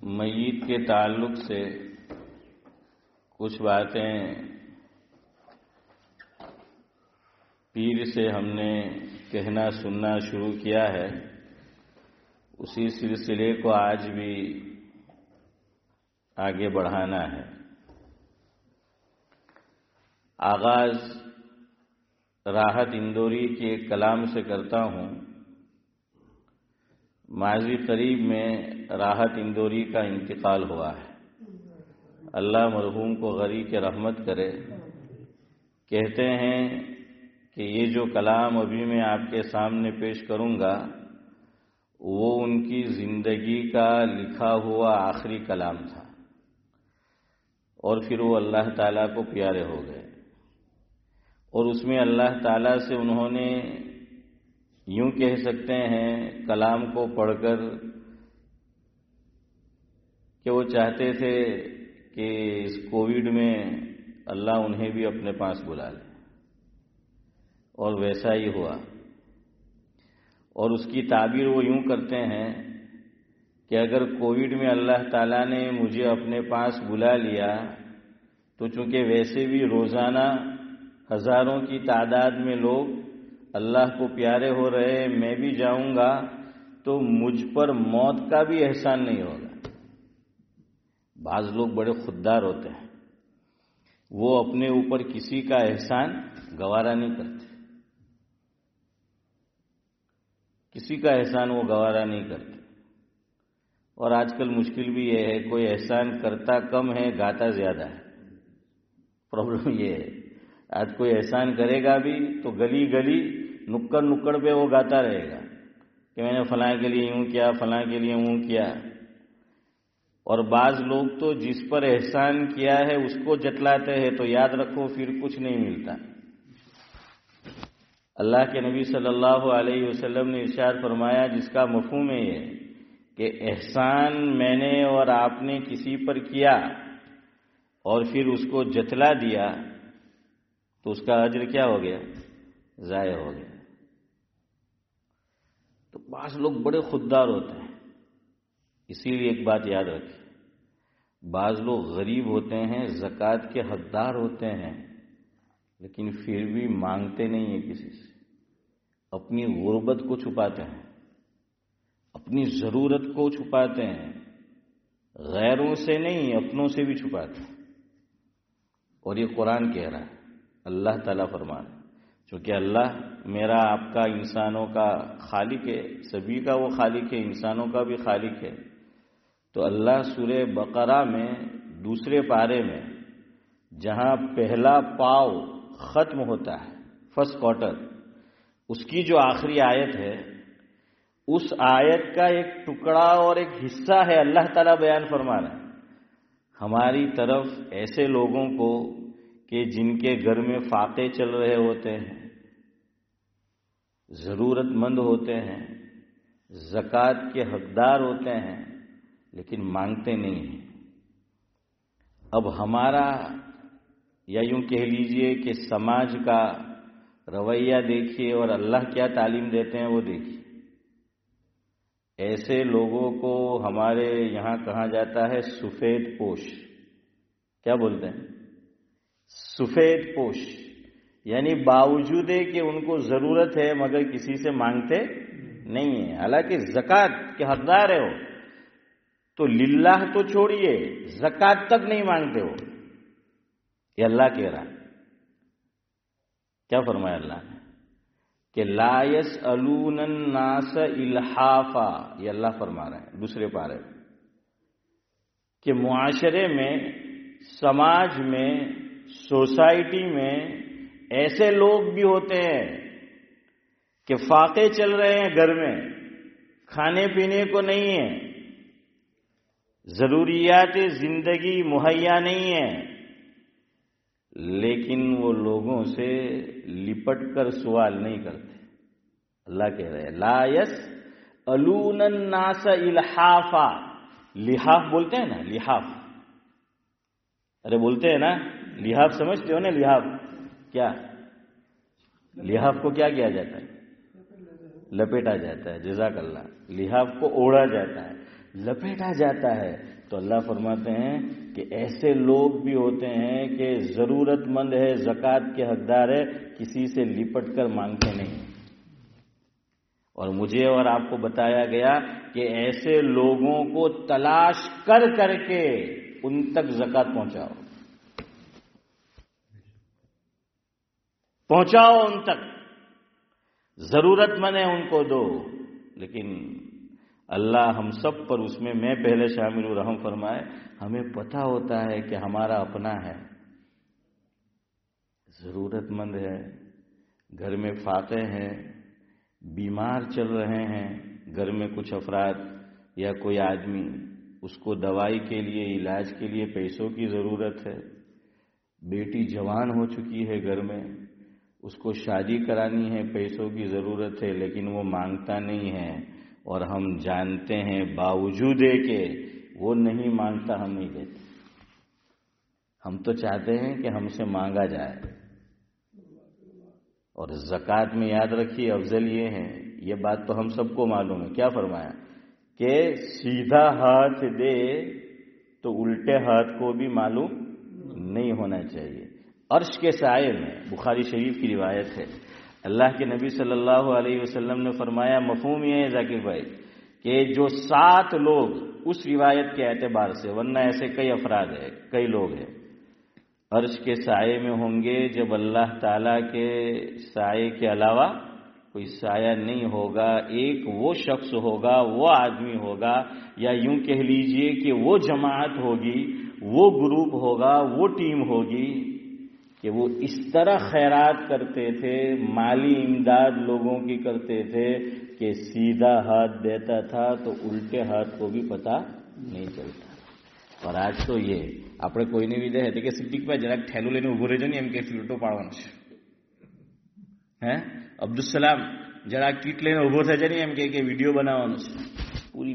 میت کے تعلق سے کچھ باتیں پیر سے ہم نے کہنا سننا شروع کیا ہے، اسی سلسلے کو آج بھی آگے بڑھانا ہے۔ آغاز راحت اندوری کے کلام سے کرتا ہوں۔ ماضی قریب میں راحت اندوری کا انتقال ہوا ہے، اللہ مرحوم کو غریق رحمت کرے۔ کہتے ہیں کہ یہ جو کلام ابھی میں آپ کے سامنے پیش کروں گا وہ ان کی زندگی کا لکھا ہوا آخری کلام تھا، اور پھر وہ اللہ تعالیٰ کو پیارے ہو گئے، اور اس میں اللہ تعالیٰ سے انہوں نے یوں کہہ سکتے ہیں کلام کو پڑھ کر کہ وہ چاہتے تھے کہ اس کووڈ میں اللہ انہیں بھی اپنے پاس بلا لے، اور ویسا ہی ہوا۔ اور اس کی تعبیر وہ یوں کرتے ہیں کہ اگر کووڈ میں اللہ تعالیٰ نے مجھے اپنے پاس بلا لیا تو چونکہ ویسے بھی روزانہ ہزاروں کی تعداد میں لوگ اللہ کو پیارے ہو رہے، میں بھی جاؤں گا تو مجھ پر موت کا بھی احسان نہیں ہوگا۔ بعض لوگ بڑے خوددار ہوتے ہیں، وہ اپنے اوپر کسی کا احسان گوارا نہیں کرتے، کسی کا احسان وہ گوارا نہیں کرتے۔ اور آج کل مشکل بھی یہ ہے، کوئی احسان کرتا کم ہے، گاتا زیادہ ہے۔ پرابلم یہ ہے، آج کوئی احسان کرے گا بھی تو گلی گلی نکڑ نکڑ پہ وہ گاتا رہے گا کہ میں نے فلاں کے لیے یوں کیا، فلاں کے لیے یوں کیا۔ اور بعض لوگ تو جس پر احسان کیا ہے اس کو جتلاتے ہیں، تو یاد رکھو پھر کچھ نہیں ملتا۔ اللہ کے نبی صلی اللہ علیہ وسلم نے ارشاد فرمایا، جس کا مفہوم ہے یہ کہ احسان میں نے اور آپ نے کسی پر کیا اور پھر اس کو جتلا دیا تو اس کا اجر کیا ہو گیا؟ ضائع ہو گیا۔ تو بعض لوگ بڑے خوددار ہوتے ہیں، اسی لیے ایک بات یاد رکھیں، بعض لوگ غریب ہوتے ہیں، زکوٰۃ کے حقدار ہوتے ہیں، لیکن پھر بھی مانگتے نہیں ہیں کسی سے، اپنی غربت کو چھپاتے ہیں، اپنی ضرورت کو چھپاتے ہیں، غیروں سے نہیں اپنوں سے بھی چھپاتے ہیں۔ اور یہ قرآن کہہ رہا ہے، اللہ تعالیٰ فرما رہا ہے، چونکہ اللہ میرا آپ کا انسانوں کا خالق ہے، سبھی کا وہ خالق ہے، انسانوں کا بھی خالق ہے۔ تو اللہ سورہ بقرہ میں دوسرے پارے میں جہاں پہلا پاؤ ختم ہوتا ہے، فرسٹ کوارٹر، اس کی جو آخری آیت ہے، اس آیت کا ایک ٹکڑا اور ایک حصہ ہے، اللہ تعالیٰ بیان فرما رہا ہے ہماری طرف ایسے لوگوں کو کہ جن کے گھر میں فاقے چل رہے ہوتے ہیں، ضرورت مند ہوتے ہیں، زکوٰۃ کے حقدار ہوتے ہیں، لیکن مانگتے نہیں ہیں۔ اب ہمارا یا یوں کہہ لیجئے کہ سماج کا رویہ دیکھیے اور اللہ کیا تعلیم دیتے ہیں وہ دیکھیے۔ ایسے لوگوں کو ہمارے یہاں کہا جاتا ہے سفید پوش۔ کیا بولتے ہیں؟ سفید پوش، یعنی باوجود کہ ان کو ضرورت ہے مگر کسی سے مانگتے نہیں ہیں، حالانکہ زکوٰۃ کے حقدار ہے وہ تو للہ تو چھوڑیے، زکوٰۃ تک نہیں مانگتے ہو۔ یہ اللہ کہہ رہا ہے، کیا فرمایا اللہ نے کہ لا یسألون الناس الحافا، یہ اللہ فرما رہا ہے دوسرے پارے کہ معاشرے میں، سماج میں، سوسائٹی میں ایسے لوگ بھی ہوتے ہیں کہ فاقے چل رہے ہیں، گھر میں کھانے پینے کو نہیں ہے، ضروریات زندگی مہیا نہیں ہے، لیکن وہ لوگوں سے لپٹ کر سوال نہیں کرتے۔ اللہ کہہ رہے ہیں لا یسألون الناس الحافا، لحاف بولتے ہیں نا، لحاف، ارے بولتے ہیں نا لحاف، سمجھتے ہو نا لحاف کیا؟ لحاف کو کیا کیا جاتا ہے؟ لپیٹا جاتا ہے، جزاک اللہ۔ لحاف کو اوڑھا جاتا ہے، لپیٹا جاتا ہے. تو اللہ فرماتے ہیں کہ ایسے لوگ بھی ہوتے ہیں کہ ضرورت مند ہے، زکوٰۃ کے حقدار ہے، کسی سے لپٹ کر مانگتے نہیں. اور مجھے اور آپ کو بتایا گیا کہ ایسے لوگوں کو تلاش کر کر کے ان تک زکوٰۃ پہنچاؤ ان تک، ضرورت مند ہے ان کو دو. لیکن اللہ ہم سب پر، اس میں میں پہلے شامل ہوں، رحم فرمائے. ہمیں پتہ ہوتا ہے کہ ہمارا اپنا ہے، ضرورت مند ہے، گھر میں فاقے ہیں، بیمار چل رہے ہیں، گھر میں کچھ افراد یا کوئی آدمی، اس کو دوائی کے لیے، علاج کے لیے پیسوں کی ضرورت ہے. بیٹی جوان ہو چکی ہے گھر میں، اس کو شادی کرانی ہے، پیسوں کی ضرورت ہے، لیکن وہ مانگتا نہیں ہے. اور ہم جانتے ہیں باوجود کہ وہ نہیں مانگتا، ہم نہیں دیتے. ہم تو چاہتے ہیں کہ ہم سے مانگا جائے. اور زکوٰۃ میں یاد رکھیے افضل یہ ہے، یہ بات تو ہم سب کو معلوم ہے. کیا فرمایا کہ سیدھا ہاتھ دے تو الٹے ہاتھ کو بھی معلوم نہیں ہونا چاہیے. عرش کے سائے میں، بخاری شریف کی روایت ہے، اللہ کے نبی صلی اللہ علیہ وسلم نے فرمایا، مفہوم یہ ہے ذاکر بھائی، کہ جو 7 لوگ اس روایت کے اعتبار سے، ورنہ ایسے کئی افراد ہیں، کئی لوگ ہیں، عرش کے سائے میں ہوں گے جب اللہ تعالیٰ کے سائے کے علاوہ کوئی سایہ نہیں ہوگا. ایک وہ شخص ہوگا، وہ آدمی ہوگا، یا یوں کہہ لیجئے کہ وہ جماعت ہوگی، وہ گروپ ہوگا، وہ ٹیم ہوگی کہ وہ اس طرح خیرات کرتے تھے، مالی امداد لوگوں کی کرتے تھے کہ سیدھا ہاتھ دیتا تھا تو الٹے ہاتھ کو بھی پتہ نہیں چلتا. اور آج تو یہ આપણે કોઈને વિદે હતી કે સિદ્દીકભાઈ જરાક ઠેલું લઈને ઊભો રહેજો ને, એમ કે ફિલ્ટો પાડવાનો છે. હે અબ્દુલસલામ જરાક કીટ લઈને ઊભો થશે ને, એમ કે વિડીયો બનાવવાનો છે. પૂરી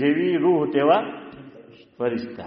જેવી રૂહ તેવા ફરિશ્તા,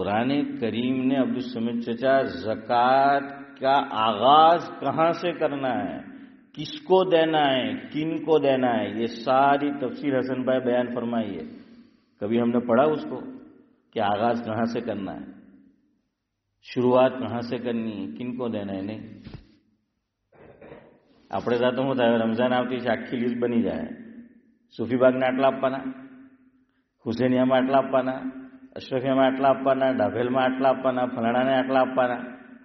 قرآن کریم نے عبدالصمد چچا زکوٰۃ کا آغاز کہاں سے کرنا ہے، کس کو دینا ہے، کن کو دینا ہے، یہ ساری تفسیر حسن بھائی بیان فرمائی ہے. کبھی ہم نے پڑھا اس کو کہ آغاز کہاں سے کرنا ہے، شروعات کہاں سے کرنی ہے، کن کو دینا ہے؟ نہیں. આપણે તો હું થાય રમઝાન આવતી છે આખી લિસ્ટ બની જાય. સૂફી બાગને આટલા આપવાના, હુસેનિયામાં આટલા આપવાના, અશરફિયામાં આટલા આપવાના, ડાભેલમાં આટલા આપવાના, ફલાણાને આટલા આપવાના.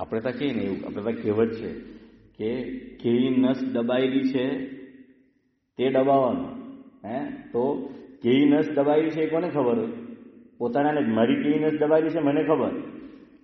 આપણે તો કઈ નહીં, આપણે તો કહેવત છે કે કેવી નસ દબાયેલી છે તે દબાવવાનું. તો કેવી નસ દબાયેલી છે એ કોને ખબર હોય? પોતાનાને જ. મારી કેવી નસ દબાયેલી છે મને ખબર.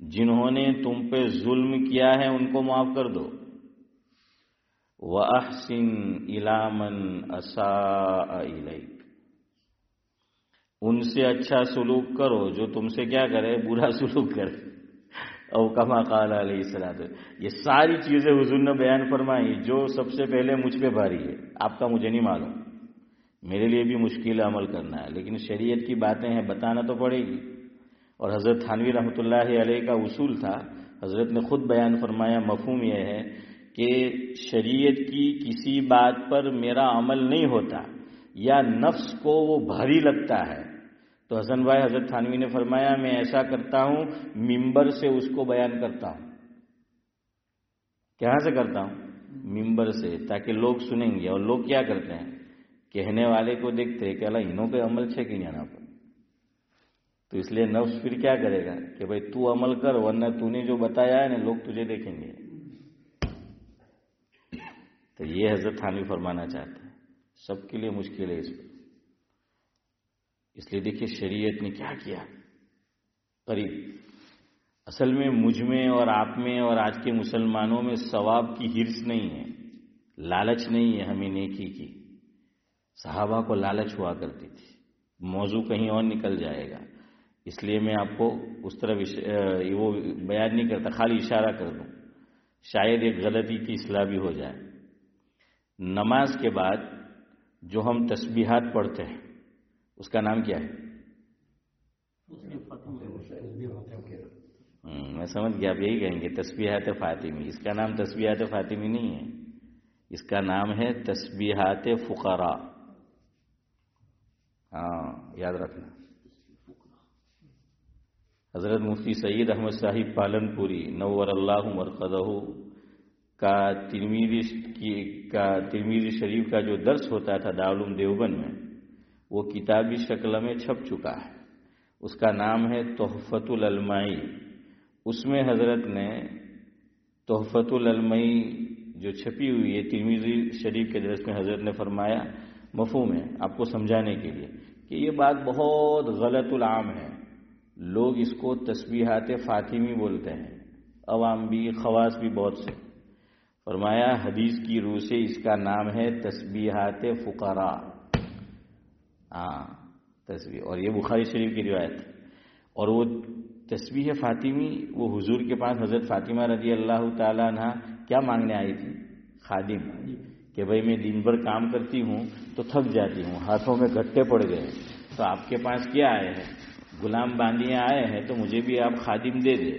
جنہوں نے تم پہ ظلم کیا ہے ان کو معاف کر دو. وَأَحْسِنْ إِلَىٰ مَنْ أَسَاءَ إِلَيْكَ، ان سے اچھا سلوک کرو جو تم سے کیا کرے، برا سلوک کرے. او کما قال علیہ السلام. یہ ساری چیزیں حضور نے بیان فرمائی جو سب سے پہلے مجھ پہ بھاری ہے. آپ کا مجھے نہیں معلوم، میرے لیے بھی مشکل عمل کرنا ہے، لیکن شریعت کی باتیں ہیں، بتانا تو پڑے گی. اور حضرت تھانوی رحمۃ اللہ علیہ کا اصول تھا، حضرت نے خود بیان فرمایا، مفہوم یہ ہے کہ شریعت کی کسی بات پر میرا عمل نہیں ہوتا یا نفس کو وہ بھاری لگتا ہے تو حسن بھائی حضرت تھانوی نے فرمایا میں ایسا کرتا ہوں، ممبر سے اس کو بیان کرتا ہوں. کہاں سے کرتا ہوں؟ ممبر سے، تاکہ لوگ سنیں گے. اور لوگ کیا کرتے ہیں، کہنے والے کو دیکھتے ہیں کہ اللہ انہوں کے عمل چھے کہ نہیں آنا پر. تو اس لیے نفس پھر کیا کرے گا کہ بھائی تو عمل کر، ورنہ تو نے جو بتایا ہے نا لوگ تجھے دیکھیں گے. تو یہ حضرت تھانوی فرمانا چاہتے ہیں. سب کے لیے مشکل ہے اس پر. اس لیے دیکھیے شریعت نے کیا کیا قریب. اصل میں مجھ میں اور آپ میں اور آج کے مسلمانوں میں ثواب کی ہرس نہیں ہے، لالچ نہیں ہے ہمیں نیکی کی. صحابہ کو لالچ ہوا کرتی تھی. موضوع کہیں اور نکل جائے گا، اس لیے میں آپ کو اس طرح وہ بیان نہیں کرتا، خالی اشارہ کر دوں، شاید ایک غلطی کی اصلاح بھی ہو جائے. نماز کے بعد جو ہم تسبیحات پڑھتے ہیں اس کا نام کیا ہے؟ میں سمجھ گیا، آپ یہی کہیں گے تسبیحات فاطمی. اس کا نام تسبیحات فاطمی نہیں ہے، اس کا نام ہے تسبیحات فقراء. ہاں یاد رکھنا. حضرت مفتی سید احمد صاحب پالن پوری نور اللہ مرقدہ کا ترمذی شریف کا جو درس ہوتا تھا دارالعلوم دیوبند میں، وہ کتابی شکل میں چھپ چکا ہے. اس کا نام ہے تحفۃ العلمائی. اس میں حضرت نے تحفۃ العلمائی جو چھپی ہوئی ہے ترمذی شریف کے درس میں، حضرت نے فرمایا مفہوم ہے آپ کو سمجھانے کے لیے کہ یہ بات بہت غلط العام ہے. لوگ اس کو تسبیحات فاطمی بولتے ہیں، عوام بھی، خواص بھی بہت سے. فرمایا حدیث کی روح سے اس کا نام ہے تسبیحات فقراء. تسبیح، اور یہ بخاری شریف کی روایت. اور وہ تسبیح فاطمی وہ حضور کے پاس حضرت فاطمہ رضی اللہ تعالی عنہ کیا مانگنے آئی تھی؟ خادم، کہ بھئی میں دن بھر کام کرتی ہوں تو تھک جاتی ہوں، ہاتھوں میں گھٹے پڑ گئے، تو آپ کے پاس کیا آئے ہیں؟ غلام باندیاں آئے ہیں، تو مجھے بھی آپ خادم دے دے.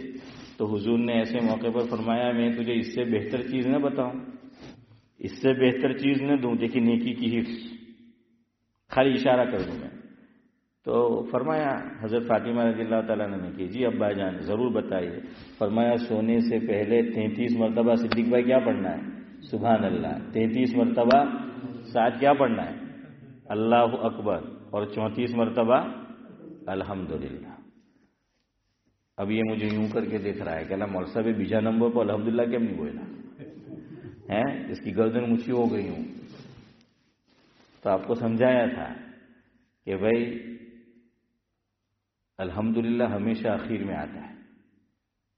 تو حضور نے ایسے موقع پر فرمایا میں تجھے اس سے بہتر چیز نہ بتاؤں، اس سے بہتر چیز نہ دوں. دیکھیے نیکی کی حفظ، خالی اشارہ کر دوں میں. تو فرمایا حضرت فاطمہ رضی اللہ تعالیٰ نے کہ جی ابا جان ضرور بتائیے. فرمایا سونے سے پہلے 33 مرتبہ صدیق بھائی کیا پڑھنا ہے؟ سبحان اللہ. 33 مرتبہ ساتھ کیا پڑھنا ہے؟ اللہ اکبر. اور 34 مرتبہ الحمدللہ. اب یہ مجھے یوں کر کے دیکھ رہا ہے کہ اللہ مول صاحب بیجا نمبر پر الحمدللہ کیوں نہیں بولا ہے؟ اس کی گردن مچھی ہو گئی ہوں. تو آپ کو سمجھایا تھا کہ بھائی الحمدللہ ہمیشہ اخیر میں آتا ہے.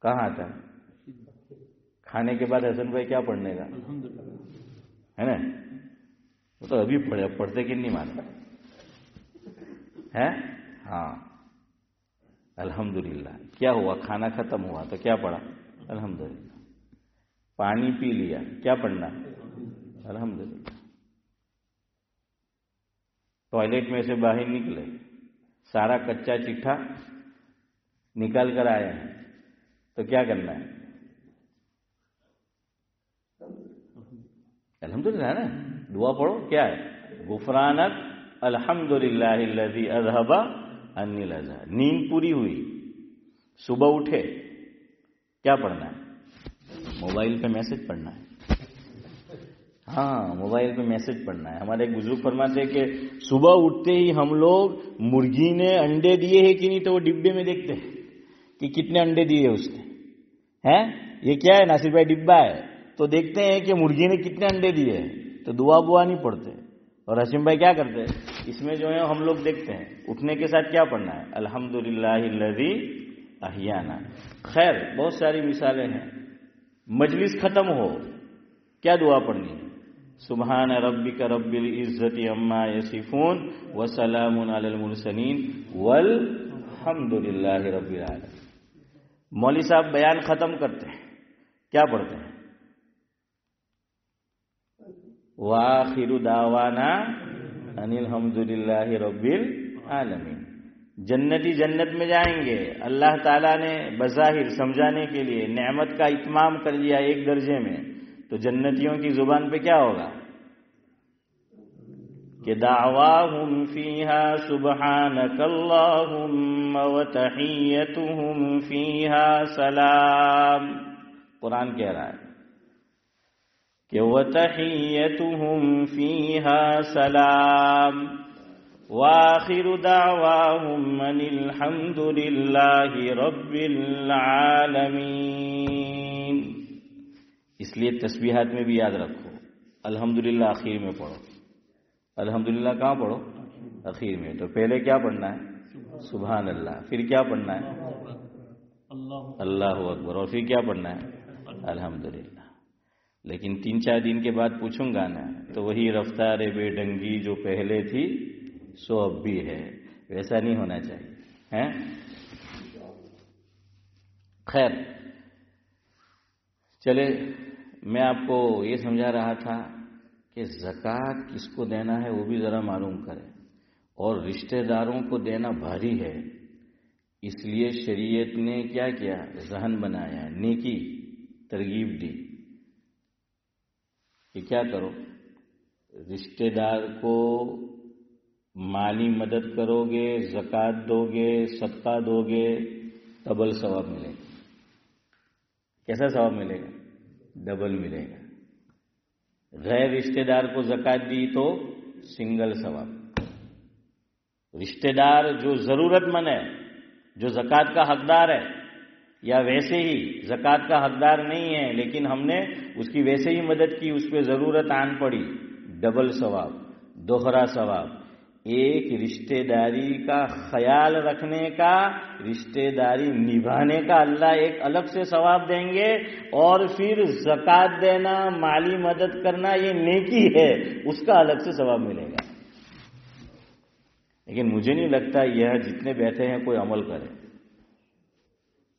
کہاں آتا ہے؟ کھانے کے بعد حسن بھائی کیا پڑھنے کا ہے نا؟ وہ تو ابھی پڑھتے کہ نہیں مانتا ہے. ہاں الحمدللہ. کیا ہوا؟ کھانا ختم ہوا تو کیا پڑھا؟ الحمدللہ. پانی پی لیا، کیا پڑھنا؟ الحمدللہ. ٹوائلٹ میں سے باہر نکلے، سارا کچا چٹھا نکال کر آئے ہیں تو کیا کرنا ہے؟ الحمدللہ ہے نا. دعا پڑھو، کیا ہے؟ غفرانک الحمدللہ الذی اذھب عنی الحزن. نیند پوری ہوئی، صبح اٹھے، کیا پڑھنا ہے؟ موبائل پہ میسج پڑھنا ہے. ہاں موبائل پہ میسج پڑھنا ہے. ہمارے ایک بزرگ فرماتے ہیں کہ صبح اٹھتے ہی ہم لوگ مرغی نے انڈے دیے ہیں کہ نہیں تو وہ ڈبے میں دیکھتے ہیں کہ کتنے انڈے دیے اس نے. ہیں یہ کیا ہے ناصر بھائی؟ ڈبا ہے. تو دیکھتے ہیں کہ مرغی نے کتنے انڈے دیے ہیں. تو دعا بوا نہیں پڑھتے. اور حسین بھائی کیا کرتے ہیں؟ اس میں جو ہے ہم لوگ دیکھتے ہیں اٹھنے کے ساتھ کیا پڑھنا ہے؟ الحمدللہ الذی احیانا. خیر بہت ساری مثالیں ہیں. مجلس ختم ہو کیا دعا پڑھنی ہے؟ سبحان ربک رب العزت عما یصفون وسلام علی المرسلین والحمد للہ رب العالمین. مولوی صاحب بیان ختم کرتے ہیں کیا پڑھتے ہیں؟ وآخر دعوانا ان الحمد للہ رب العالمین. جنتی جنت میں جائیں گے. اللہ تعالیٰ نے بظاہر سمجھانے کے لیے نعمت کا اتمام کر دیا ایک درجے میں، تو جنتیوں کی زبان پہ کیا ہوگا کہ دعواہم فیہا سبحانک اللہم وتحیتہم فیہا سلام. قرآن کہہ رہا ہے کہ وتحیتہم فیہا سلام وآخر دعواہم ان الحمد للہ رب العالمین. اس لیے تسبیحات میں بھی یاد رکھو الحمدللہ آخر میں پڑھو. الحمدللہ کہاں پڑھو؟ آخر میں. تو پہلے کیا پڑھنا ہے؟ سبحان اللہ. پھر کیا پڑھنا ہے؟ اللہ اکبر. اور پھر کیا پڑھنا ہے؟ الحمدللہ. لیکن 3-4 دن کے بعد پوچھوں گا نا تو وہی رفتار بے ڈنگی جو پہلے تھی سو اب بھی ہے. ویسا نہیں ہونا چاہیے. خیر چلے میں آپ کو یہ سمجھا رہا تھا کہ زکوٰۃ کس کو دینا ہے وہ بھی ذرا معلوم کریں. اور رشتہ داروں کو دینا بھاری ہے، اس لیے شریعت نے کیا کیا؟ ذہن بنایا، نیکی ترغیب دی کہ کیا کرو، رشتہ دار کو مالی مدد کرو گے، زکوٰۃ دو گے، صدقہ دو گے، ڈبل ثواب ملے گا. کیسا ثواب ملے گا؟ ڈبل ملے گا. غیر رشتہ دار کو زکوٰۃ دی تو سنگل ثواب. رشتہ دار جو ضرورت مند ہے، جو زکوٰۃ کا حقدار ہے، یا ویسے ہی زکوٰۃ کا حقدار نہیں ہے لیکن ہم نے اس کی ویسے ہی مدد کی، اس پہ ضرورت آن پڑی، ڈبل ثواب، دوہرا ثواب. ایک رشتہ داری کا خیال رکھنے کا، رشتہ داری نبھانے کا اللہ ایک الگ سے ثواب دیں گے. اور پھر زکوٰۃ دینا، مالی مدد کرنا یہ نیکی ہے، اس کا الگ سے ثواب ملے گا. لیکن مجھے نہیں لگتا یہ جتنے بیٹھے ہیں کوئی عمل کرے.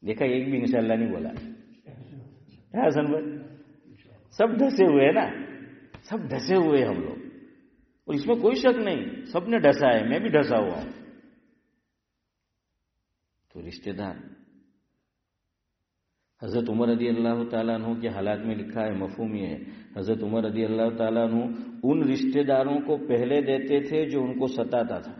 دیکھا ایک بھی انشاءاللہ نہیں بولا ہے حسن بھائی. سب ڈھسے ہوئے ہیں نا، سب ڈھسے ہوئے ہم لوگ، اور اس میں کوئی شک نہیں، سب نے ڈھسا ہے، میں بھی ڈھسا ہوا ہوں. تو رشتہ دار، حضرت عمر رضی اللہ تعالیٰ عنہ کے حالات میں لکھا ہے، مفہوم یہ ہے، حضرت عمر رضی اللہ تعالیٰ عنہ ان رشتہ داروں کو پہلے دیتے تھے جو ان کو ستاتا تھا.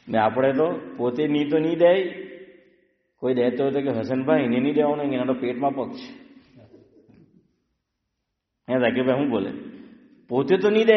ને આપણે તો પોતે ની તો નહીં દે, કોઈ દેતો હતો કે હસનભાઈ એને નહીં દેવાનો, એના તો પેટમાં પગ છે. હે રાકેશભાઈ શું બોલે? પોતે તો નહીં દે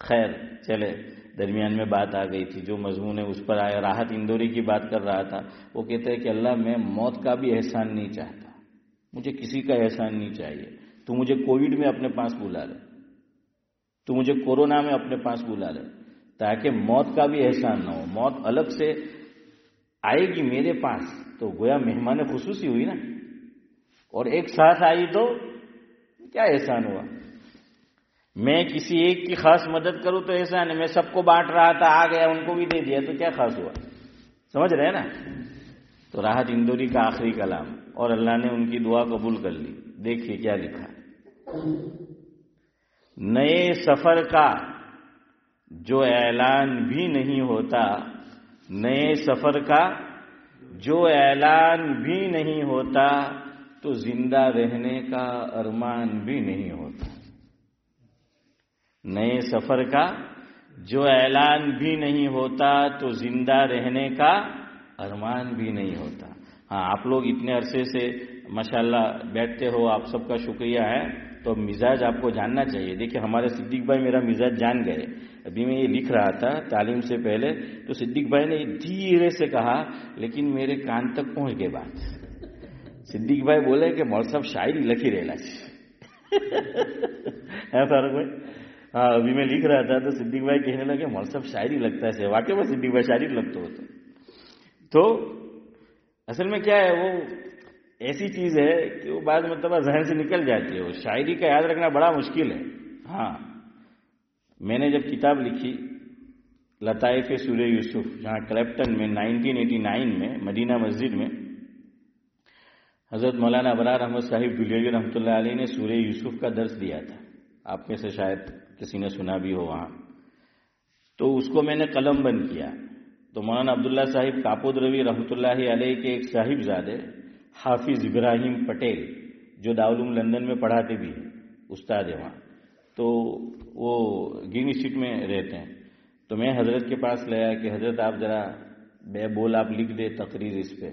خیر چلے درمیان میں بات آ گئی تھی، جو مضمون ہے اس پر آیا. راحت اندوری کی بات کر رہا تھا. وہ کہتے ہیں کہ اللہ میں موت کا بھی احسان نہیں چاہتا، مجھے کسی کا احسان نہیں چاہیے. تو مجھے کووڈ میں اپنے پاس بلا لے، تو مجھے کورونا میں اپنے پاس بلا لے، تاکہ موت کا بھی احسان نہ ہو. موت الگ سے آئے گی میرے پاس تو گویا مہمان خصوصی ہوئی نا، اور ایک ساتھ آئی تو کیا احسان ہوا. میں کسی ایک کی خاص مدد کروں تو احسان ہے، میں سب کو بانٹ رہا تھا، آ گیا ان کو بھی دے دیا تو کیا خاص ہوا. سمجھ رہے ہیں نا. تو راحت اندوری کا آخری کلام، اور اللہ نے ان کی دعا قبول کر لی. دیکھیے کیا لکھا. نئے سفر کا جو اعلان بھی نہیں ہوتا، نئے سفر کا جو اعلان بھی نہیں ہوتا تو زندہ رہنے کا ارمان بھی نہیں ہوتا. نئے سفر کا جو اعلان بھی نہیں ہوتا تو زندہ رہنے کا ارمان بھی نہیں ہوتا. ہاں آپ لوگ اتنے عرصے سے ماشاءاللہ بیٹھتے ہو، آپ سب کا شکریہ ہے. تو مزاج آپ کو جاننا چاہیے. دیکھیں ہمارے صدیق بھائی میرا مزاج جان گئے. ابھی میں یہ لکھ رہا تھا تعلیم سے پہلے تو صدیق بھائی نے دھیرے سے کہا لیکن میرے کان تک پہنچ گئے بات. صدیق بھائی بولے کہ مول صاحب شاعری لکھی رہلا ہے فاروق بھائی. ہاں ابھی میں لکھ رہا تھا تو صدیق بھائی کہنے لگے مول صاحب شاعری لگتا ہے. واقعی میں صدیق بھائی شاعری لگتا ہوتا. تو اصل میں کیا ہے وہ ایسی چیز ہے کہ وہ بعض مرتبہ ذہن سے نکل جاتی ہے. وہ شاعری کا یاد رکھنا بڑا مشکل ہے. ہاں میں نے جب کتاب لکھی لطائف سورہ یوسف جہاں کلیپٹن میں 1989 میں مدینہ مسجد میں حضرت مولانا ابرار احمد صاحب دلیوی رحمۃ اللہ علیہ نے سورہ یوسف کا درس دیا تھا. آپ میں سے شاید کسی نے سنا بھی ہو وہاں. تو اس کو میں نے قلم بند کیا. تو مولانا عبداللہ صاحب کاپود روی رحمۃ اللہ علیہ کے ایک صاحبزادے حافظ ابراہیم پٹیل جو دارالعلوم لندن میں پڑھاتے بھی ہیں, استاد ہیں وہاں, تو وہ گرین اسٹریٹ میں رہتے ہیں. تو میں حضرت کے پاس لے آیا کہ حضرت آپ ذرا بے بول آپ لکھ دے تقریر اس پہ.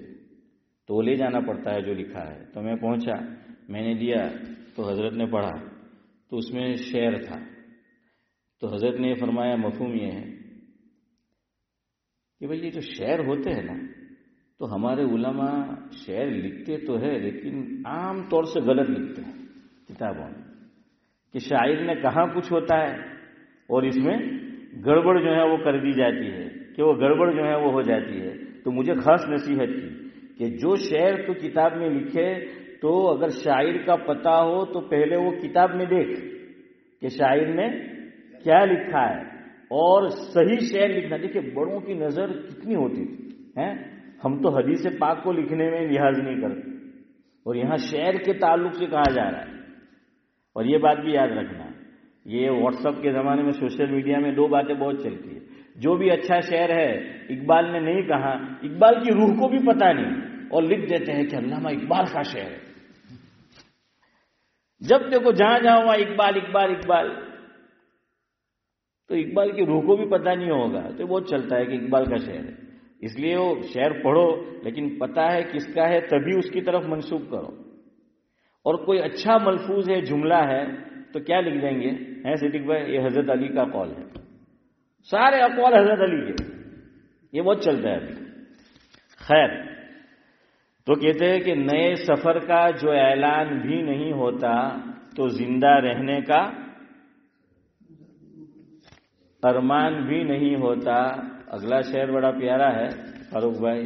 تو وہ لے جانا پڑتا ہے جو لکھا ہے. تو میں پہنچا, میں نے دیا تو حضرت نے پڑھا تو اس میں شعر تھا. تو حضرت نے فرمایا مفہوم یہ ہے کہ بھئی یہ جو شعر ہوتے ہیں نا تو ہمارے علماء شعر لکھتے تو ہے لیکن عام طور سے غلط لکھتے ہیں کتابوں میں, کہ شاعر نے کہاں کچھ ہوتا ہے اور اس میں گڑبڑ جو ہے وہ کر دی جاتی ہے, کہ وہ گڑبڑ جو ہے وہ ہو جاتی ہے. تو مجھے خاص نصیحت کی کہ جو شعر تو کتاب میں لکھے تو اگر شاعر کا پتہ ہو تو پہلے وہ کتاب میں دیکھ کہ شاعر نے کیا لکھا ہے اور صحیح شعر لکھنا. دیکھیں بڑوں کی نظر کتنی ہوتی تھی, ہم تو حدیث پاک کو لکھنے میں لحاظ نہیں کرتے اور یہاں شعر کے تعلق سے کہا جا رہا ہے. اور یہ بات بھی یاد رکھنا, یہ واٹس ایپ کے زمانے میں سوشل میڈیا میں دو باتیں بہت چلتی ہے. جو بھی اچھا شعر ہے اقبال نے نہیں کہا, اقبال کی روح کو بھی پتہ نہیں اور لکھ دیتے ہیں کہ علامہ اقبال کا شعر ہے. جب دیکھو جہاں جہاں وہاں اقبال اقبال اقبال, تو اقبال کی روح کو بھی پتہ نہیں ہوگا. تو بہت چلتا ہے کہ اقبال کا شعر ہے. اس لیے وہ شعر پڑھو لیکن پتہ ہے کس کا ہے تبھی اس کی طرف منسوب کرو. اور کوئی اچھا ملفوظ ہے جملہ ہے تو کیا لکھ دیں گے صدیق بھائی یہ حضرت علی کا قول ہے. سارے اقوال حضرت علی کے, یہ بہت چلتا ہے ابھی. خیر, تو کہتے ہیں کہ نئے سفر کا جو اعلان بھی نہیں ہوتا تو زندہ رہنے کا ارمان بھی نہیں ہوتا. اگلا شعر بڑا پیارا ہے فاروق بھائی,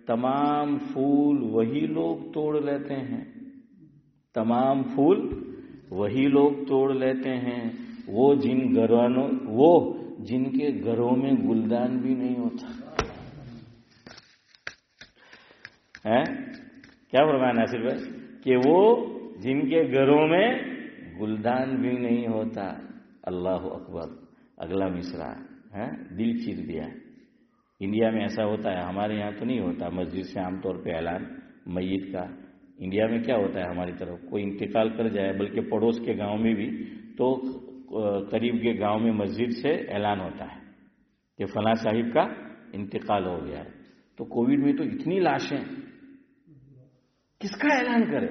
تمام پھول وہی لوگ توڑ لیتے ہیں, تمام پھول وہی لوگ توڑ لیتے ہیں, وہ جن کے گھروں میں گلدان بھی نہیں ہوتا. کیا فرمایا ناصر بھائی, کہ وہ جن کے گھروں میں گلدان بھی نہیں ہوتا. اللہ اکبر. اگلا مصرع دل چیر دیا. انڈیا میں ایسا ہوتا ہے, ہمارے یہاں تو نہیں ہوتا مسجد سے عام طور پہ اعلان میت کا. انڈیا میں کیا ہوتا ہے ہماری طرف کوئی انتقال کر جائے, بلکہ پڑوس کے گاؤں میں بھی تو قریب کے گاؤں میں مسجد سے اعلان ہوتا ہے کہ فلاں صاحب کا انتقال ہو گیا ہے. تو کووڈ میں تو اتنی لاشیں, کس کا اعلان کرے,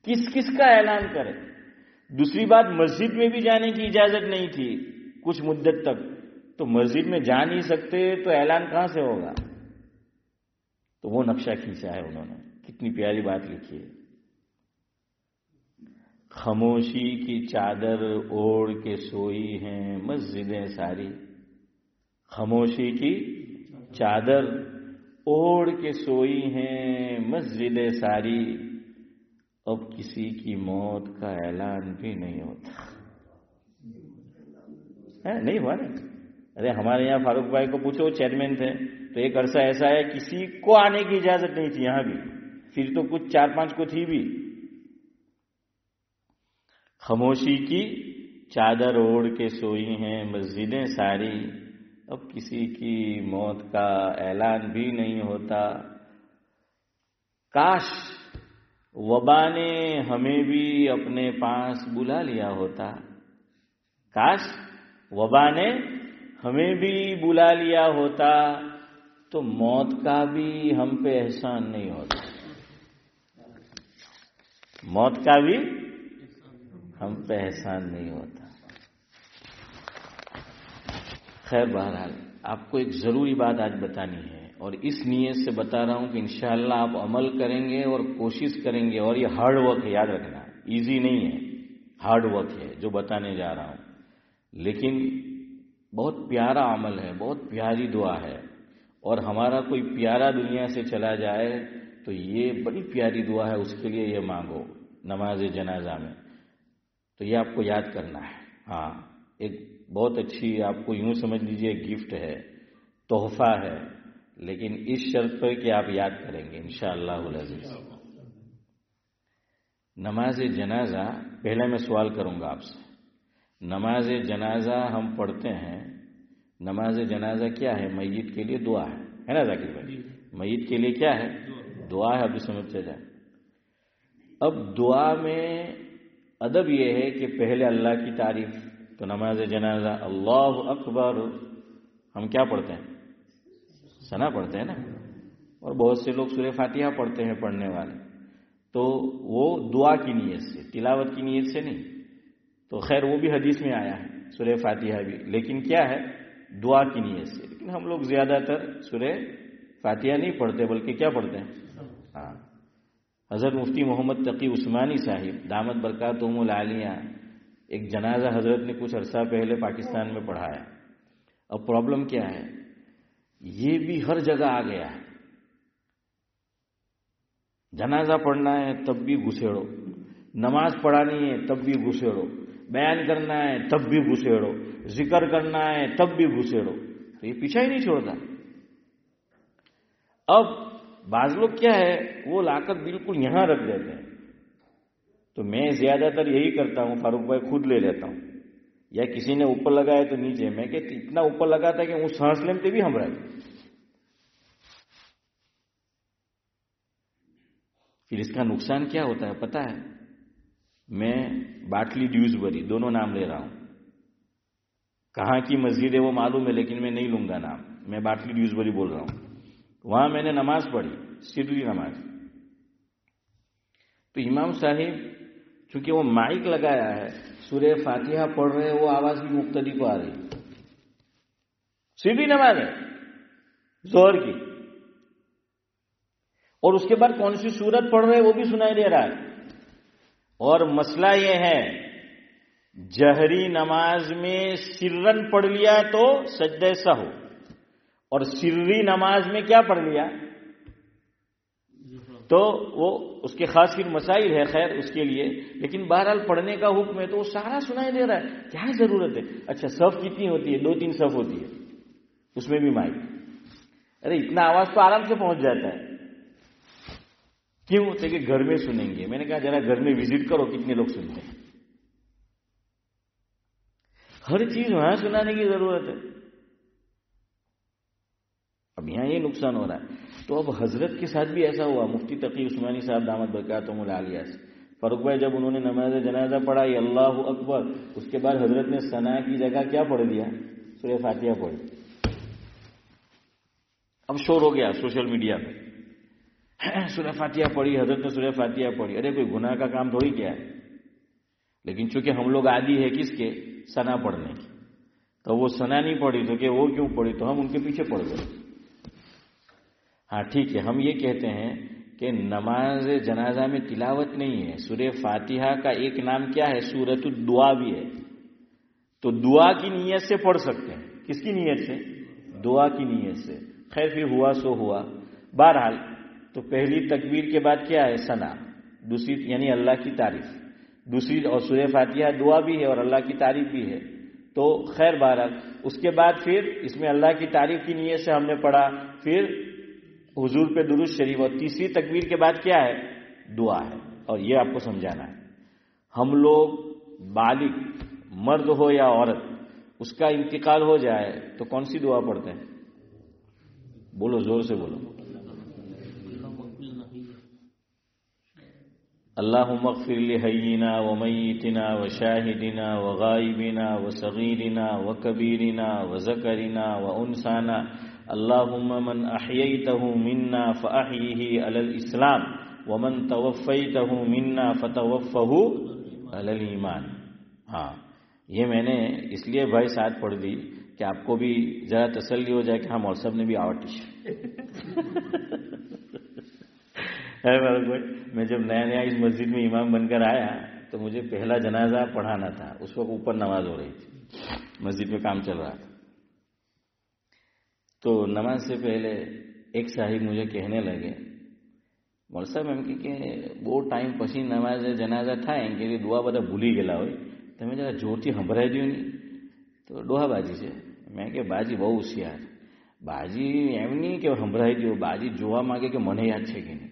کس کا اعلان کرے. دوسری بات, مسجد میں بھی جانے کی اجازت نہیں تھی کچھ مدت تک, تو مسجد میں جا نہیں سکتے تو اعلان کہاں سے ہوگا. تو وہ نقشہ کھینچا ہے انہوں نے, کتنی پیاری بات لکھی ہے. خاموشی کی چادر اوڑھ کے سوئی ہیں مسجدیں ساری, خاموشی کی چادر اوڑھ کے سوئی ہیں مسجدیں ساری, اب کسی کی موت کا اعلان بھی نہیں ہوتا. نہیں ہوا نا. ارے ہمارے یہاں فاروق بھائی کو پوچھو, چیئرمین تھے, تو ایک عرصہ ایسا ہے کسی کو آنے کی اجازت نہیں تھی یہاں بھی, پھر تو کچھ 4-5 کو تھی بھی. خاموشی کی چادر اوڑھ کے سوئی ہیں مسجدیں ساری, اب کسی کی موت کا اعلان بھی نہیں ہوتا. کاش وبا نے ہمیں بھی اپنے پاس بلا لیا ہوتا, کاش وبا نے ہمیں بھی بلا لیا ہوتا, تو موت کا بھی ہم پہ احسان نہیں ہوتا, موت کا بھی ہم پہ احسان نہیں ہوتا. خیر بہرحال آپ کو ایک ضروری بات آج بتانی ہے, اور اس نیت سے بتا رہا ہوں کہ انشاءاللہ آپ عمل کریں گے اور کوشش کریں گے. اور یہ ہارڈ ورک ہے, یاد رکھنا, ایزی نہیں ہے, ہارڈ ورک ہے جو بتانے جا رہا ہوں. لیکن بہت پیارا عمل ہے، بہت پیاری دعا ہے، اور ہمارا کوئی پیارا دنیا سے چلا جائے تو یہ بڑی پیاری دعا ہے، اس کے لیے یہ مانگو نماز جنازہ میں. تو یہ آپ کو یاد کرنا ہے. ہاں، ایک بہت اچھی، آپ کو یوں سمجھ لیجئے گفٹ ہے، تحفہ ہے، لیکن اس شرط پر کہ آپ یاد کریں گے انشاءاللہ العزیز. نماز جنازہ، پہلے میں سوال کروں گا آپ سے. نماز جنازہ ہم پڑھتے ہیں، نماز جنازہ کیا ہے؟ میت کے لیے دعا ہے نا ذاکر بھائی؟ میت کے لیے کیا ہے؟ دعا ہے. ابھی سمجھتے جائیں. اب دعا میں ادب یہ ہے کہ پہلے اللہ کی تعریف. تو نماز جنازہ اللہ اکبر ہم کیا پڑھتے ہیں؟ ثنا پڑھتے ہیں نا. اور بہت سے لوگ سورہ فاتحہ پڑھتے ہیں، پڑھنے والے، تو وہ دعا کی نیت سے، تلاوت کی نیت سے نہیں. تو خیر وہ بھی حدیث میں آیا ہے سورہ فاتحہ بھی، لیکن کیا ہے؟ دعا کی نیت سے. لیکن ہم لوگ زیادہ تر سورہ فاتحہ نہیں پڑھتے، بلکہ کیا پڑھتے ہیں؟ ہاں. حضرت مفتی محمد تقی عثمانی صاحب دامت برکاتہم العالیہ، ایک جنازہ حضرت نے کچھ عرصہ پہلے پاکستان میں پڑھایا. اب پرابلم کیا ہے؟ یہ بھی ہر جگہ آ گیا ہے. جنازہ پڑھنا ہے تب بھی گھسیڑو، نماز پڑھانی ہے تب بھی گھسیڑو، بیان کرنا ہے تب بھی گھسیڑو، ذکر کرنا ہے تب بھی گھسیڑو. تو یہ پیچھا ہی نہیں چھوڑتا. اب بعض لوگ کیا ہے، وہ لا کر بالکل یہاں رکھ دیتے ہیں. تو میں زیادہ تر یہی کرتا ہوں، فاروق بھائی خود لے لیتا ہوں، یا کسی نے اوپر لگایا تو نیچے. میں کہ اتنا اوپر لگاتا کہ وہ سانس لیتے بھی ہم رہے. پھر اس کا نقصان کیا ہوتا ہے پتہ ہے؟ میں باٹلی ڈیوز بری، دونوں نام لے رہا ہوں. کہاں کی مسجد ہے وہ معلوم ہے، لیکن میں نہیں لوں گا نام. میں باٹلی ڈیوز بری بول رہا ہوں. وہاں میں نے نماز پڑھی، سری نماز. تو امام صاحب چونکہ وہ مائک لگایا ہے، سورہ فاتحہ پڑھ رہے، وہ آواز بھی مقتدی کو آ رہی. سری نماز ہے ظہر کی، اور اس کے بعد کون سی سورت پڑھ رہے وہ بھی سنائی دے رہا ہے. اور مسئلہ یہ ہے، جہری نماز میں سرن پڑھ لیا تو سجدہ سہو، اور سری نماز میں کیا پڑھ لیا تو وہ اس کے خاص پھر مسائل ہے، خیر اس کے لیے. لیکن بہرحال پڑھنے کا حکم ہے تو وہ سارا سنائی دے رہا ہے. کیا ضرورت ہے؟ اچھا صف کتنی ہوتی ہے؟ 2-3 صف ہوتی ہے، اس میں بھی مائک. ارے اتنا آواز تو آرام سے پہنچ جاتا ہے. کیوں ہوتے کہ گھر میں سنیں گے. میں نے کہا ذرا گھر میں وزٹ کرو کتنے لوگ سنتے ہیں. ہر چیز وہاں سنانے کی ضرورت ہے. اب یہاں یہ نقصان ہو رہا ہے. تو اب حضرت کے ساتھ بھی ایسا ہوا. مفتی تقی عثمانی صاحب دامت برکاتہم العالیہ سے فاروق بھائی جب انہوں نے نماز جنازہ پڑھائی اللہ اکبر، اس کے بعد حضرت نے ثنا کی جگہ کیا پڑھ دیا؟ سورہ فاتحہ پڑھی. اب شور ہو گیا سوشل میڈیا پہ، سورہ فاتحہ پڑھی، حضرت نے سورہ فاتحہ پڑھی. ارے کوئی گناہ کا کام تھوڑی کیا ہے. لیکن چونکہ ہم لوگ عادی ہے کس کے؟ ثنا پڑھنے کی. تو وہ ثنا نہیں پڑھی تو کہ وہ کیوں پڑھی، تو ہم ان کے پیچھے پڑھ گئے. ہاں ٹھیک ہے، ہم یہ کہتے ہیں کہ نماز جنازہ میں تلاوت نہیں ہے. سورہ فاتحہ کا ایک نام کیا ہے؟ سورۃ الدعا بھی ہے. تو دعا کی نیت سے پڑھ سکتے ہیں. کس کی نیت سے؟ دعا کی نیت سے. خیر پھر ہوا سو ہوا. بہرحال تو پہلی تکبیر کے بعد کیا ہے؟ ثنا. دوسری یعنی اللہ کی تعریف. دوسری اور سورہ فاتحہ دعا بھی ہے اور اللہ کی تعریف بھی ہے. تو خیر بہرحال اس کے بعد پھر اس میں اللہ کی تعریف کی نیت سے ہم نے پڑھا، پھر حضور پہ درود شریف، اور تیسری تکبیر کے بعد کیا ہے؟ دعا ہے. اور یہ آپ کو سمجھانا ہے. ہم لوگ بالغ مرد ہو یا عورت، اس کا انتقال ہو جائے تو کون سی دعا پڑھتے ہیں؟ بولو زور سے بولو. اللہم اغفر لحینا ومیتنا وشاہدنا وغائبنا وصغیرنا وکبیرنا وذکرنا وانسانا اللہم من احییتہ منا فاحیہ علی الاسلام ومن توفیتہ منا فتوفہ علی الایمان. ہاں یہ میں نے اس لیے بھائی ساتھ پڑھ دی کہ آپ کو بھی ذرا تسلی ہو جائے کہ ہم اور سب نے بھی آوٹش. میں جب نیا نیا اس مسجد میں امام بن کر آیا تو مجھے پہلا جنازہ پڑھانا تھا. اس وقت اوپر نماز ہو رہی تھی. مسجد میں کام چل رہا تھا. تو نماز سے پہلے ایک صاحب مجھے کہنے لگے مول صاحب એમ કે બહુ ટાઈમ પછી નમાઝ જનાઝા થાય એમ કે દુઆ બધા ભૂલી ગયેલા હોય, તમે જરા જોરથી સંભળાઈ દો નહીં. તો ડોહાબાજી છે. મેં કે બાજી બહુ હોશિયાર. બાજી એમ નહીં કે સંભળાઈ દો, બાજી જોવા માંગે કે મને યાદ છે કે નહીં.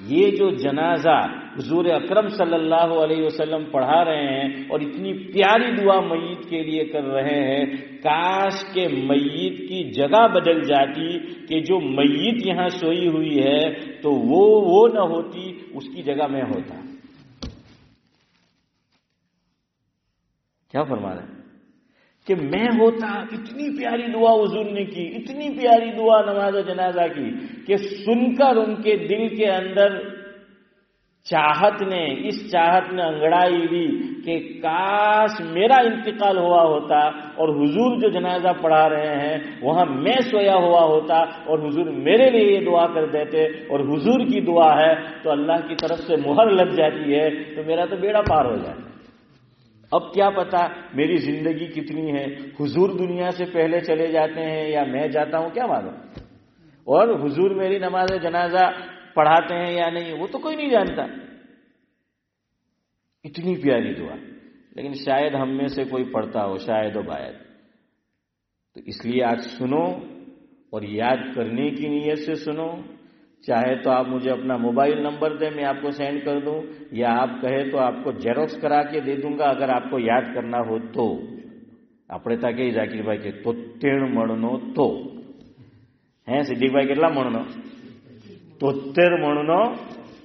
یہ جو جنازہ حضور اکرم صلی اللہ علیہ وسلم پڑھا رہے ہیں اور اتنی پیاری دعا میت کے لیے کر رہے ہیں، کاش کہ میت کی جگہ بدل جاتی کہ جو میت یہاں سوئی ہوئی ہے تو وہ نہ ہوتی، اس کی جگہ میں ہوتا۔ کیا فرما رہے ہیں کہ میں ہوتا، اتنی پیاری دعا حضور نے کی، اتنی پیاری دعا نماز جنازہ کی کہ سن کر ان کے دل کے اندر چاہت نے انگڑائی دی کہ کاش میرا انتقال ہوا ہوتا اور حضور جو جنازہ پڑھا رہے ہیں وہاں میں سویا ہوا ہوتا اور حضور میرے لیے یہ دعا کر دیتے، اور حضور کی دعا ہے تو اللہ کی طرف سے مہر لگ جاتی ہے تو میرا تو بیڑا پار ہو جاتا۔ اب کیا پتا میری زندگی کتنی ہے، حضور دنیا سے پہلے چلے جاتے ہیں یا میں جاتا ہوں، کیا معلوم، اور حضور میری نماز جنازہ پڑھاتے ہیں یا نہیں وہ تو کوئی نہیں جانتا۔ اتنی پیاری دعا، لیکن شاید ہم میں سے کوئی پڑھتا ہو، شاید و باید، تو اس لیے آج سنو اور یاد کرنے کی نیت سے سنو۔ چاہے تو آپ مجھے اپنا موبائل نمبر دیں، میں آپ کو سینڈ کر دوں، یا آپ کہے تو آپ کو جیروکس کرا کے دے دوں گا اگر آپ کو یاد کرنا ہو تو۔ આપણે તા કે ઝાકીરભાઈ કે 73 મણનો તો હે સિદ્દીકભાઈ કેટલા મણનો 73 મણનો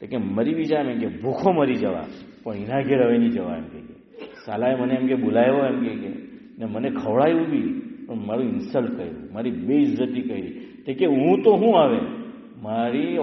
કે મરી બી જાય એમ કે ભૂખો મરી જવા પણ એના ઘેર હવે નહીં જવા એમ કે સાલાએ મને એમ કે બોલાવ્યો એમ કે ને મને ખવડાવ્યું બી પણ મારું ઇન્સલ્ટ કર્યું, મારી બેઇજ્જતી કરી। તે કે હું તો હું આવે મારી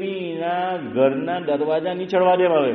બી એના ઘરના દરવાજા નહીં ચડવા દેવા આવે।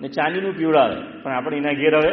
ને ચાંદીનું પીવડાવે પણ આપણે એના ઘેર હવે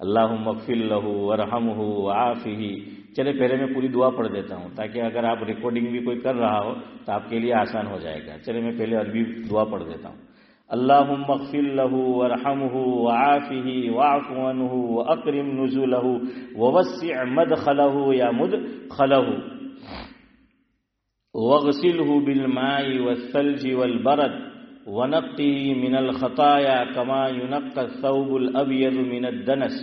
اللہم اغفر لہ وارحمہ وعافہ. چلے پہلے میں پوری دعا پڑھ دیتا ہوں تاکہ اگر آپ ریکارڈنگ بھی کوئی کر رہا ہو تو آپ کے لیے آسان ہو جائے گا. چلے میں پہلے عربی دعا پڑھ دیتا ہوں. اللہم اغفر لہ وارحمہ وعافہ واعف عنہ واکرم نزلہ ووسع مدخلہ یا مدخلہ واغسلہ بالماء والثلج والبرد ونقه من الخطايا كما ينقى الثوب الأبيض من الدنس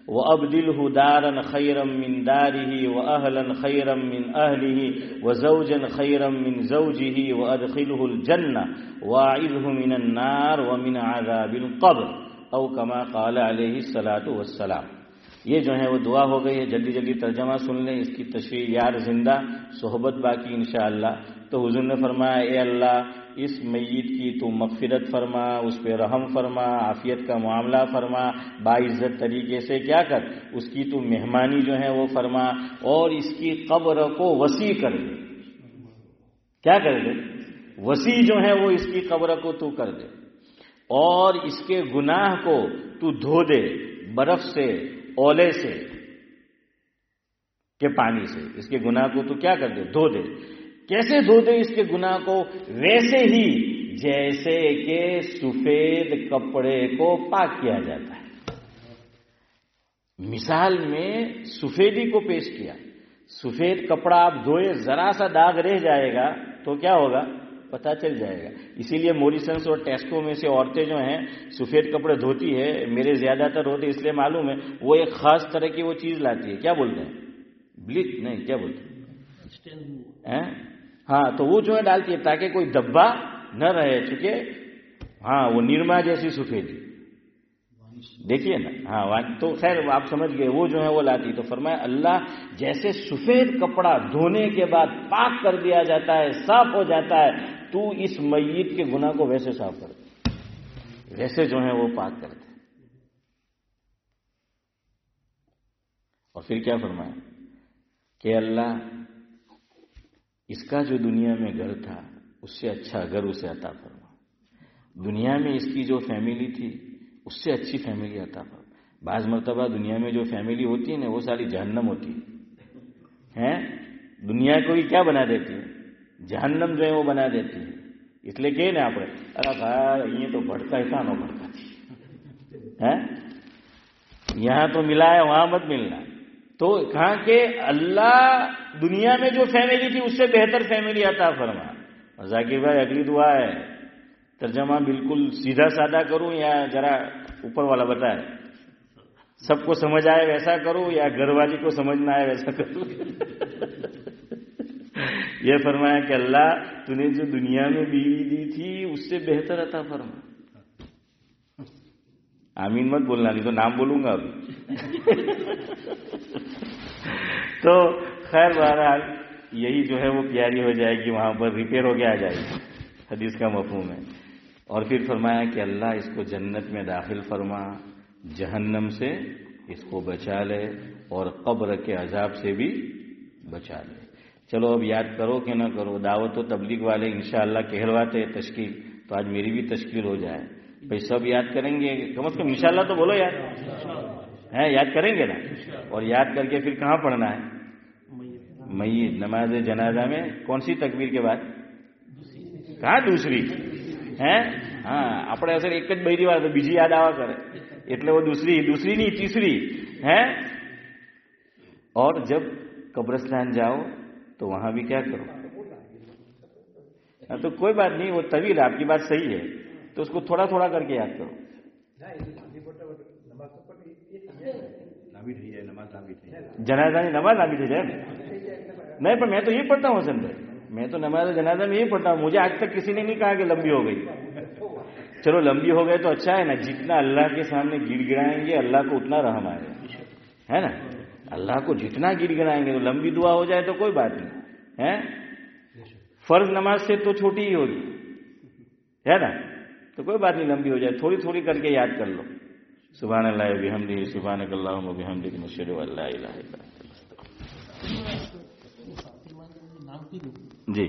وأبدله دارا خيرا من داره وأهلا خيرا من أهله وزوجا خيرا من زوجه وأدخله الجنة وأعذه من النار ومن عذاب القبر أو كما قال عليه الصلاة والسلام. یہ جو ہے وہ دعا ہو گئی ہے. جلدی جلدی ترجمہ سن لیں اس کی تشریح. یار زندہ صحبت باقی انشاءاللہ. تو حضور نے فرمایا اے اللہ اس میت کی تو مغفرت فرما، اس پہ رحم فرما، عافیت کا معاملہ فرما، باعزت طریقے سے کیا کر اس کی تو مہمانی جو ہے وہ فرما، اور اس کی قبر کو وسیع کر دے. کیا کر دے؟ وسیع جو ہے وہ اس کی قبر کو تو کر دے، اور اس کے گناہ کو تو دھو دے برف سے، اولے سے، کے پانی سے. اس کے گناہ کو تو کیا کر دے؟ دھو دے. کیسے دھو دے اس کے گناہ کو؟ ویسے ہی جیسے کہ سفید کپڑے کو پاک کیا جاتا ہے. مثال میں سفیدی کو پیش کیا. سفید کپڑا آپ دھوئے، ذرا سا داغ رہ جائے گا تو کیا ہوگا؟ پتہ چل جائے گا. اسی لیے موریسنس اور ٹیسکو میں سے عورتیں جو ہیں سفید کپڑے دھوتی ہے، میرے زیادہ تر ہوتے اس لیے معلوم ہے، وہ ایک خاص طرح کی وہ چیز لاتی ہے. کیا بولتے ہیں؟ بلیچ نہیں، کیا بولتے ہیں؟ ہاں، تو وہ جو ہے ڈالتی ہے تاکہ کوئی دبا نہ رہے. چونکہ ہاں وہ نرما جیسی سفیدی دیکھیے نا. ہاں تو خیر آپ سمجھ گئے. وہ جو ہے وہ لاتی. تو فرمایا اللہ جیسے سفید کپڑا دھونے کے بعد پاک کر دیا جاتا ہے، صاف ہو جاتا ہے، تو اس میت کے گناہ کو ویسے صاف کر دے، ویسے جو ہے وہ پاک کر دے. اور پھر کیا فرمایا کہ اللہ اس کا جو دنیا میں گھر تھا اس سے اچھا گھر اسے عطا فرما. دنیا میں اس کی جو فیملی تھی اس سے اچھی فیملی عطا فرما. بعض مرتبہ دنیا میں جو فیملی ہوتی ہے نا وہ ساری جہنم ہوتی ہے. دنیا کو ہی کیا بنا دیتی ہے؟ جہنم جو ہے وہ بنا دیتی ہے. اس لیے کہ نا آپ ارے بھائی یہ تو بڑھتا ہی تھا نہ بڑھتا تھی، یہاں تو ملا ہے وہاں مت ملنا. تو کہا کہ اللہ دنیا میں جو فیملی تھی اس سے بہتر فیملی عطا فرما. اور ذاکر بھائی اگلی دعا ہے، ترجمہ بالکل سیدھا سادہ کروں یا ذرا اوپر والا بتائے؟ سب کو سمجھ آئے ویسا کروں یا گھر والی کو سمجھنا آئے ویسا کروں؟ یہ فرمایا کہ اللہ تو نے جو دنیا میں بیوی دی تھی اس سے بہتر عطا فرما. آمین مت بولنا نہیں تو نام بولوں گا ابھی. تو خیر بہرحال یہی جو ہے وہ پیاری ہو جائے گی، وہاں پر ریپیئر ہو کے آ جائے گی. حدیث کا مفہوم ہے. اور پھر فرمایا کہ اللہ اس کو جنت میں داخل فرما، جہنم سے اس کو بچا لے اور قبر کے عذاب سے بھی بچا لے. چلو اب یاد کرو کہ نہ کرو، دعوت و تبلیغ والے انشاءاللہ کہلواتے تشکیل، تو آج میری بھی تشکیل ہو جائے. بھائی سب یاد کریں گے کم از کم انشاءاللہ تو بولو یار. یاد کریں گے نا؟ اور یاد کر کے پھر کہاں پڑھنا ہے؟ میت نماز جنازہ میں کون سی تکبیر کے بعد؟ کہاں دوسری ہے؟ ہاں આપણે અસર એક જ બૈરી વાર તો બીજી યાદ આવા કરે એટલે وہ دوسری نہیں تیسری ہے. اور جب قبرستان جاؤ تو وہاں بھی کیا کرو؟ تو کوئی بات نہیں، وہ طویل آپ کی بات صحیح ہے، تو اس کو تھوڑا تھوڑا کر کے یاد کرو. جنازہ کی نماز لمبی થઈ જાય نہیں، پر میں تو یہ پڑھتا ہوں حسن بھائی، میں تو نماز جنازہ میں یہ پڑھتا ہوں. مجھے آج تک کسی نے نہیں کہا کہ لمبی ہو گئی. چلو لمبی ہو گئے تو اچھا ہے نا، جتنا اللہ کے سامنے گڑ گڑائیں گے اللہ کو اتنا رحم آئے گا، ہے نا. اللہ کو جتنا گڑ گڑائیں گے تو لمبی دعا ہو جائے تو کوئی بات نہیں ہے. فرض نماز سے تو چھوٹی ہی ہوگی، ہے نا. تو کوئی بات نہیں، لمبی ہو جائے، تھوڑی تھوڑی کر کے یاد کر لو. سبحان اللہ و بحمدہ، سبحانک اللہم و بحمدک، نشہد ان لا الہ الا انت. جی